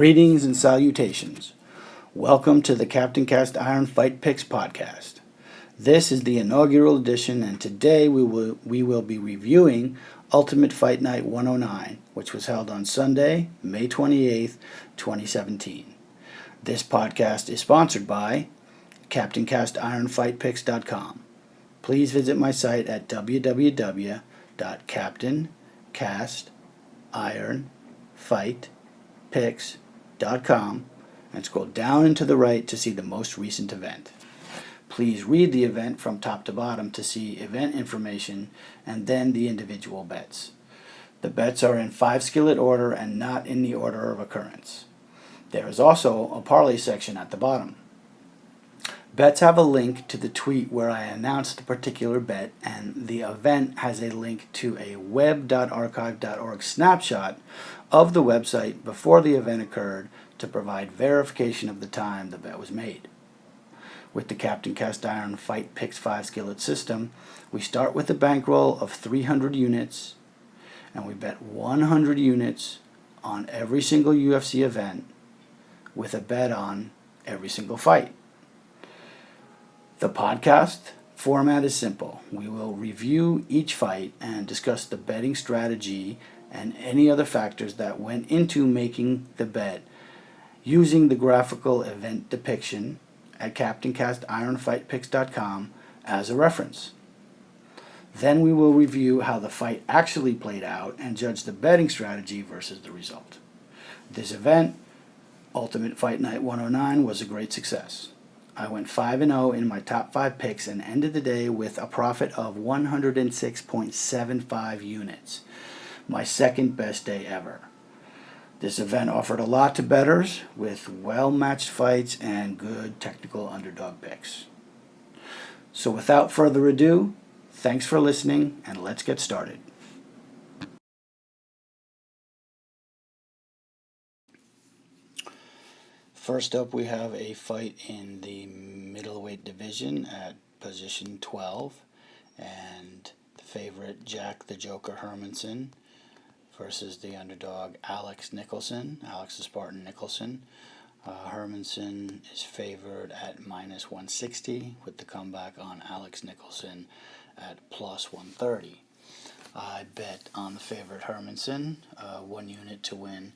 Greetings and salutations. Welcome to the CaptainCastIronFightPicks podcast. This is the inaugural edition, and today we will be reviewing Ultimate Fight Night 109, which was held on Sunday, May 28th, 2017. This podcast is sponsored by CaptainCastIronFightPicks.com. Please visit my site at www.CaptainCastIronFightPicks.com and scroll down and to the right to see the most recent event. Please read the event from top to bottom to see event information and then the individual bets. The bets are in 5 skillet order and not in the order of occurrence. There is also a parlay section at the bottom. Bets have a link to the tweet where I announced the particular bet, and the event has a link to a web.archive.org snapshot of the website before the event occurred to provide verification of the time the bet was made. With the Captain Cast Iron Fight Picks 5 skillet system, we start with a bankroll of 300 units, and we bet 100 units on every single UFC event with a bet on every single fight. The podcast format is simple. We will review each fight and discuss the betting strategy and any other factors that went into making the bet using the graphical event depiction at CaptainCastIronFightPicks.com as a reference. Then we will review how the fight actually played out and judge the betting strategy versus the result. This event, Ultimate Fight Night 109, was a great success. I went 5-0 in my top 5 picks and ended the day with a profit of 106.75 units, my second best day ever. This event offered a lot to bettors with well-matched fights and good technical underdog picks. So without further ado, thanks for listening and let's get started. First up, we have a fight in the middleweight division at position 12, and the favorite Jack the Joker Hermansson versus the underdog Alex Nicholson, Alex the Spartan Nicholson. Hermansson is favored at minus 160 with the comeback on Alex Nicholson at plus 130. I bet on the favorite Hermansson, 1 unit to win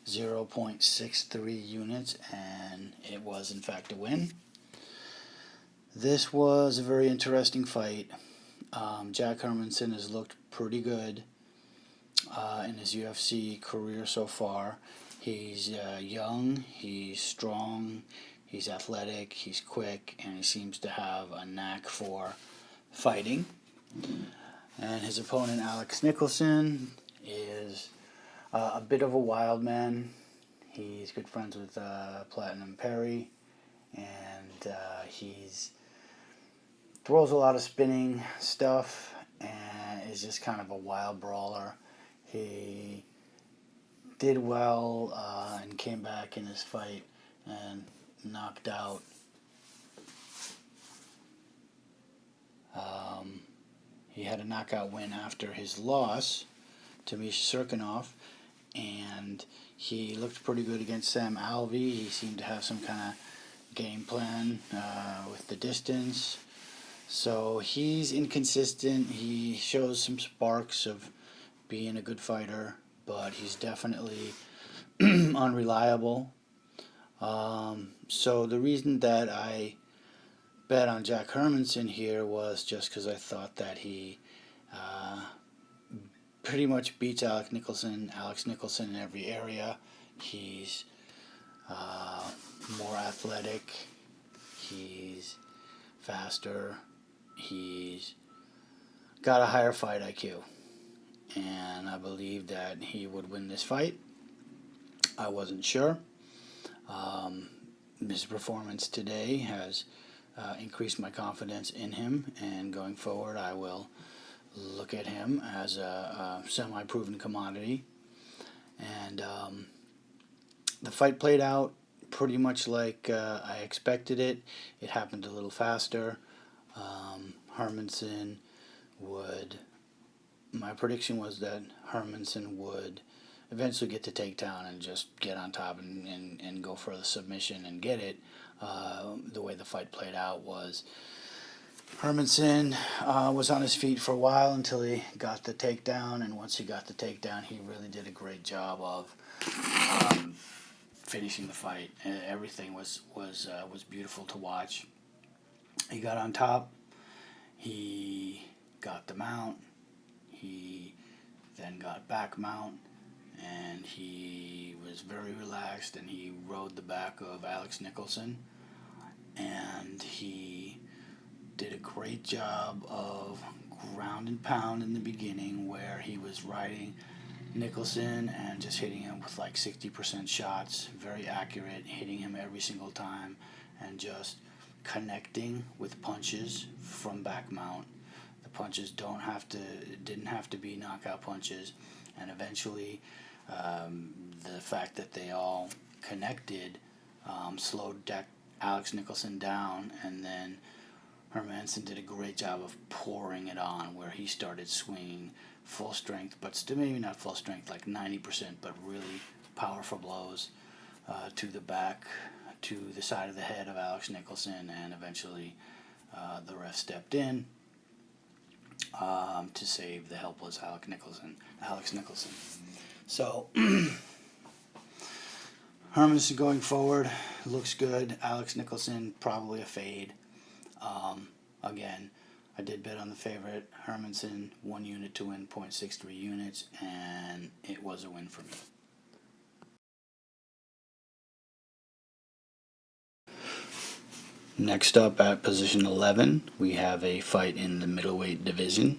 0.63 units, and it was in fact a win. This was a very interesting fight. Jack Hermansson has looked pretty good in his UFC career so far. He's young, he's strong, he's athletic, he's quick, and he seems to have a knack for fighting. And his opponent, Alex Nicholson, is a bit of a wild man. He's good friends with Platinum Perry, and he's throws a lot of spinning stuff and is just kind of a wild brawler. He did well and came back in his fight and knocked out he had a knockout win after his loss to Misha Serkinov, and he looked pretty good against Sam Alvey. He seemed to have some kind of game plan with the distance. So he's inconsistent. He shows some sparks of being a good fighter, but he's definitely unreliable. So the reason that I bet on Jack Hermansson here was just because I thought that he pretty much beats Alex Nicholson in every area. He's more athletic, he's faster, he's got a higher fight IQ, and I believe that he would win this fight. I wasn't sure. His performance today has increased my confidence in him, and going forward I will look at him as a semi-proven commodity. And the fight played out pretty much like I expected it. It happened a little faster. My prediction was that Hermansson would eventually get the takedown and just get on top and go for the submission and get it. The way the fight played out was Hermanson was on his feet for a while until he got the takedown, and once he got the takedown, he really did a great job of finishing the fight. Everything was beautiful to watch. He got on top. He got the mount. He then got back mount, and he was very relaxed, and he rode the back of Alex Nicholson, and he did a great job of ground and pound in the beginning, where he was riding Nicholson and just hitting him with like 60% shots, very accurate, hitting him every single time, and just connecting with punches from back mount. The punches didn't have to be knockout punches, and eventually the fact that they all connected slowed Alex Nicholson down, and then Hermanson did a great job of pouring it on, where he started swinging full strength, but still maybe not full strength, like 90%, but really powerful blows to the back, to the side of the head of Alex Nicholson, and eventually the ref stepped in to save the helpless Alex Nicholson. So Hermanson going forward looks good. Alex Nicholson probably a fade. Again, I did bet on the favorite, Hermanson, 1 unit to win, 0.63 units, and it was a win for me. Next up at position 11, we have a fight in the middleweight division.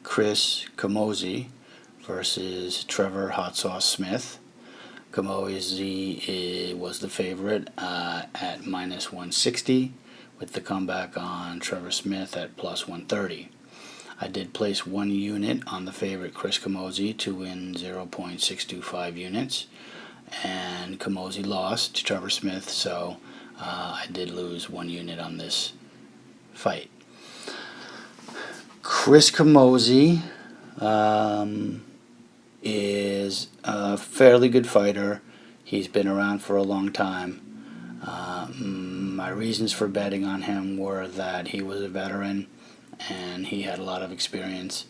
Chris Camozzi versus Trevor Hot Sauce Smith. Camozzi was the favorite at minus 160, with the comeback on Trevor Smith at plus 130. I did place 1 unit on the favorite Chris Camozzi to win 0.625 units, and Camozzi lost to Trevor Smith, so I did lose 1 unit on this fight. Chris Camozzi is a fairly good fighter. He's been around for a long time. My reasons for betting on him were that he was a veteran and he had a lot of experience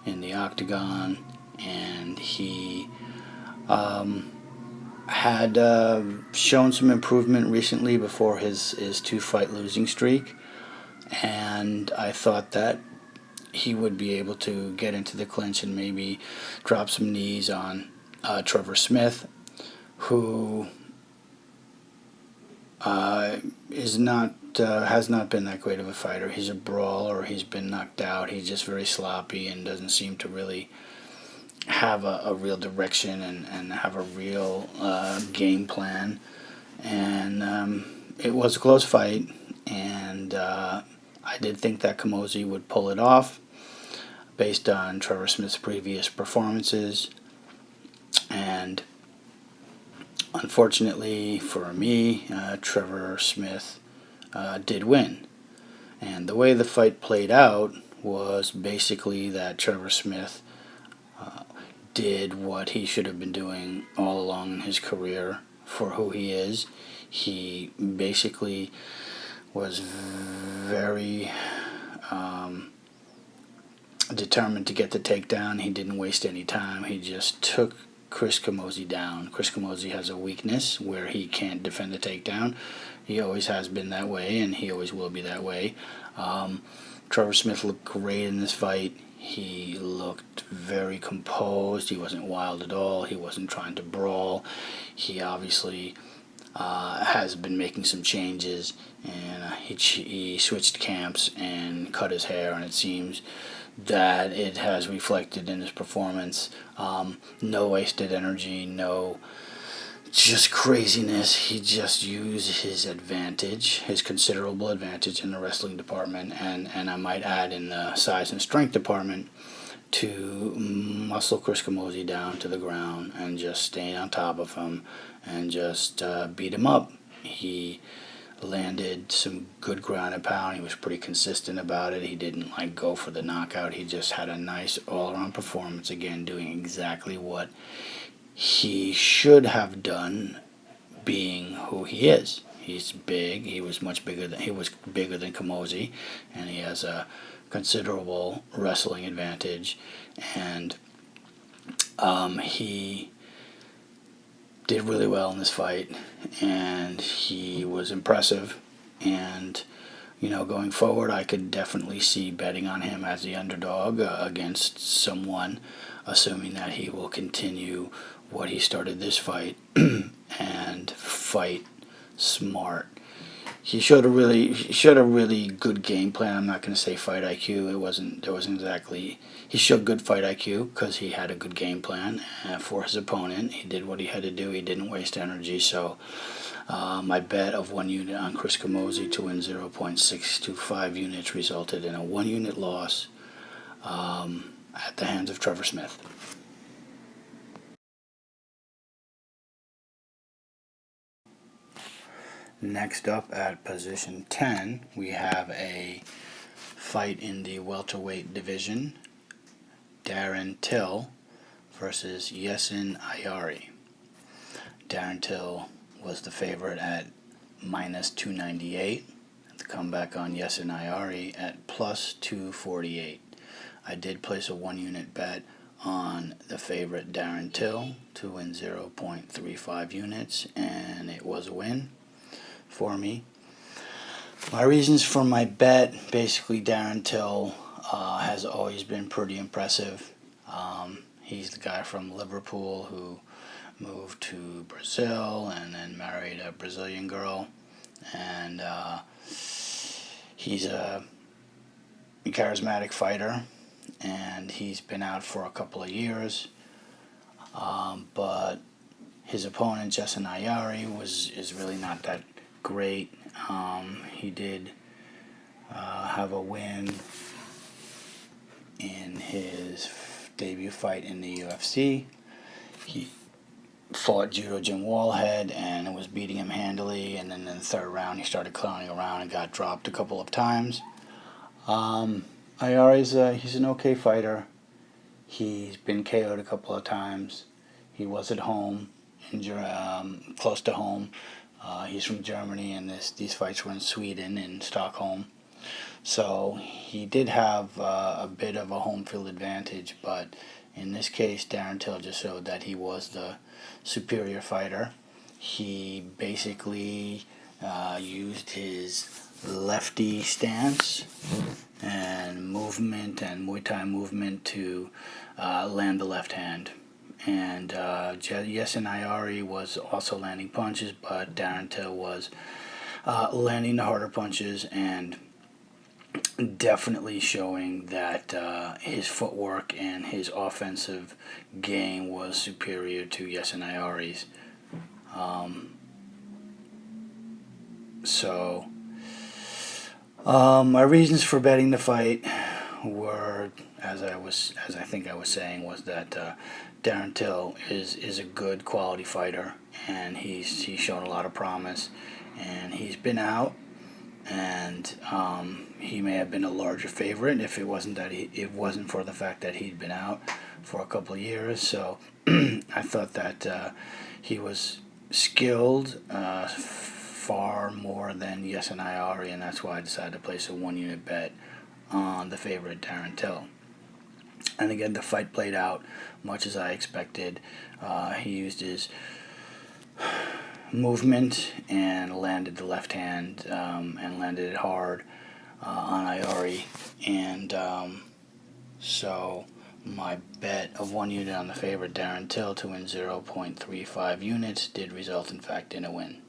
in the octagon, and he had shown some improvement recently before his 2-fight losing streak, and I thought that he would be able to get into the clinch and maybe drop some knees on Trevor Smith, who has not been that great of a fighter. He's a brawler. He's been knocked out. He's just very sloppy and doesn't seem to really have a real direction and have a real game plan. And it was a close fight, and I did think that Camozzi would pull it off based on Trevor Smith's previous performances. And unfortunately for me, Trevor Smith did win. And the way the fight played out was basically that Trevor Smith did what he should have been doing all along in his career for who he is. He basically was very determined to get the takedown. He didn't waste any time. He just took Chris Camozzi down. Chris Camozzi has a weakness where he can't defend the takedown. He always has been that way, and he always will be that way. Trevor Smith looked great in this fight. He looked very composed. He wasn't wild at all. He wasn't trying to brawl. He obviously has been making some changes, and he switched camps and cut his hair, and it seems that it has reflected in his performance. No wasted energy, no just craziness. He just used his advantage, his considerable advantage in the wrestling department, and I might add in the size and strength department, to muscle Chris Camozzi down to the ground and just stay on top of him and just beat him up. He landed some good ground and pound. He was pretty consistent about it. He didn't go for the knockout. He just had a nice all-around performance, again doing exactly what he should have done, being who he is. He's big. He was bigger than Kamosi, and he has a considerable wrestling advantage, and he did really well in this fight, and he was impressive. And going forward, I could definitely see betting on him as the underdog against someone, assuming that he will continue what he started this fight and fight smart. He showed a really good game plan. I'm not going to say fight IQ. There wasn't exactly. He showed good fight IQ because he had a good game plan for his opponent. He did what he had to do. He didn't waste energy. So my bet of 1 unit on Chris Kamosi to win 0.625 units resulted in a 1 unit loss at the hands of Trevor Smith. Next up at position 10, we have a fight in the welterweight division. Darren Till versus Yesin Ayari. Darren Till was the favorite at minus 298. The comeback on Yesin Ayari at plus 248. I did place a 1 unit bet on the favorite Darren Till to win 0.35 units, and it was a win for me. My reasons for my bet: basically, Darren Till has always been pretty impressive. He's the guy from Liverpool who moved to Brazil and then married a Brazilian girl, and he's a charismatic fighter, and he's been out for a couple of years, but his opponent Yesin Ayari is really not that great. He did have a win in his debut fight in the UFC. He fought Judo Jim Wallhead and was beating him handily, and then in the third round he started clowning around and got dropped a couple of times. Ayari's he's an okay fighter. He's been KO'd a couple of times. He was at home, close to home. He's from Germany, and these fights were in Sweden, in Stockholm. So he did have a bit of a home field advantage, but in this case, Darren Till just showed that he was the superior fighter. He basically used his lefty stance and movement and Muay Thai movement to land the left hand. And Yesin Ayari was also landing punches, but Darren Till was landing the harder punches and definitely showing that his footwork and his offensive game was superior to Yesin Ayari's. My reasons for betting the fight were, as I think I was saying, was that Darren Till is a good quality fighter, and he's shown a lot of promise, and he's been out, and he may have been a larger favorite if it wasn't for the fact that he'd been out for a couple of years. So I thought that he was skilled far more than Yesin Ayari, and that's why I decided to place a 1 unit bet on the favorite Darren Till. And again, the fight played out much as I expected. He used his movement and landed the left hand and landed it hard on Ayari. And so my bet of 1 unit on the favorite Darren Till to win 0.35 units did result, in fact, in a win.